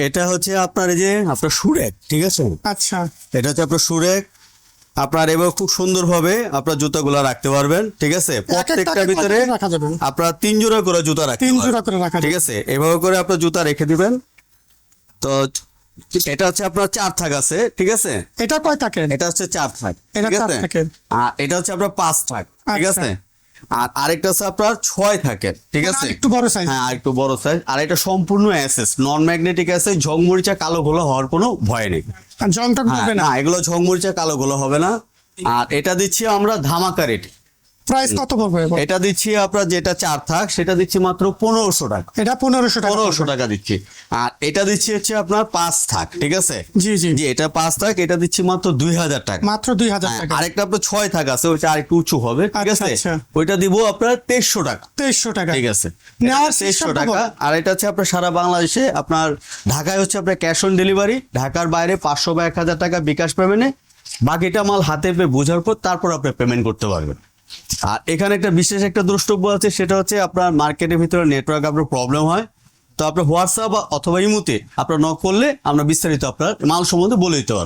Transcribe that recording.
এটা হচ্ছে আপনার এই যে আপনার সুরেক, ঠিক আছে? আচ্ছা, এটা হচ্ছে আপনার সুরেক। আপনার এবার খুব সুন্দরভাবে আপনার জুতাগুলো রাখতে পারবেন, ঠিক আছে? প্রত্যেকটা ভিতরে রাখা যাবে, আপনার 3 জোড়া করে জুতা রাখতে 3 পারবেন, জোড়া করে রাখা ঠিক যাবে। আছে? এভাবে করে আপনার জুতা রেখে দিবেন। তো এটা হচ্ছে আপনার 4 থাক আছে, ঠিক আছে? এটা কয় থাকের? এটা হচ্ছে 4 থাক, এটা ঠিক 4 আছে? থাকের। আর এটা হচ্ছে আপনার 5 থাক, ঠিক আচ্ছা। আছে? আর আরেকটা হচ্ছে আপনার 6 থাকের, ঠিক মানে আছে? একটু বড় সাইজ। হ্যাঁ, আর একটু বড় সাইজ। আর এটা সম্পূর্ণ এসএস নন ম্যাগনেটিক আছে, ঝংমরিচা কালো গোলা হওয়ার কোনো ভয় নেই। জংটা হ্যাঁ, করবে না। না, এগুলো ঝংমরিচা কালো গোলা হবে না। আর এটা দিচ্ছি আমরা ধামাকা রেট। প্রাইস কত পড়বে? এটা দিচ্ছি আপনার যেটা 4 থাক সেটা দিচ্ছি মাত্র 1500 টাকা। এটা 1500 টাকা। 1500 টাকা দিচ্ছি। আর এটা দিচ্ছি হচ্ছে আপনার 5 থাক, ঠিক আছে? জি জি, জি, এটা 5 থাক, এটা দিচ্ছি মাত্র 2000 টাকা। মাত্র 2000 হ্যাঁ, টাকা। আরেকটা আপনার 6 থাক আছে, ওইটা আরেকটু উঁচু হবে, ঠিক আচ্ছা, আছে? আচ্ছা। ওইটা দিব আপনার 2300 টাকা। 2300 টাকা। ঠিক আছে, নেওয়ার 2300 চেষ্টা টাকা। আর এটা হচ্ছে আপনার সারা বাংলাদেশে, আপনার ঢাকায় হচ্ছে আপনার ক্যাশ অন ডেলিভারি, ঢাকার বাইরে 500 বা 1000 টাকা বিকাশ পেমেন্টে, বাকিটা মাল হাতে পেয়ে বোঝার পর তারপর আপনি পেমেন্ট করতে পারবেন। আর এখানে একটা বিশেষ একটা দ্রষ্টব্য আছে, সেটা হচ্ছে আপনার মার্কেটের ভিতরে নেটওয়ার্ক আপনার প্রবলেম হয়, তো আপনার হোয়াটসঅ্যাপ অথবা ইমোতে আপনার নক করলে আমরা বিস্তারিত আপনার মাল সম্বন্ধে বলে দিতে পারবো।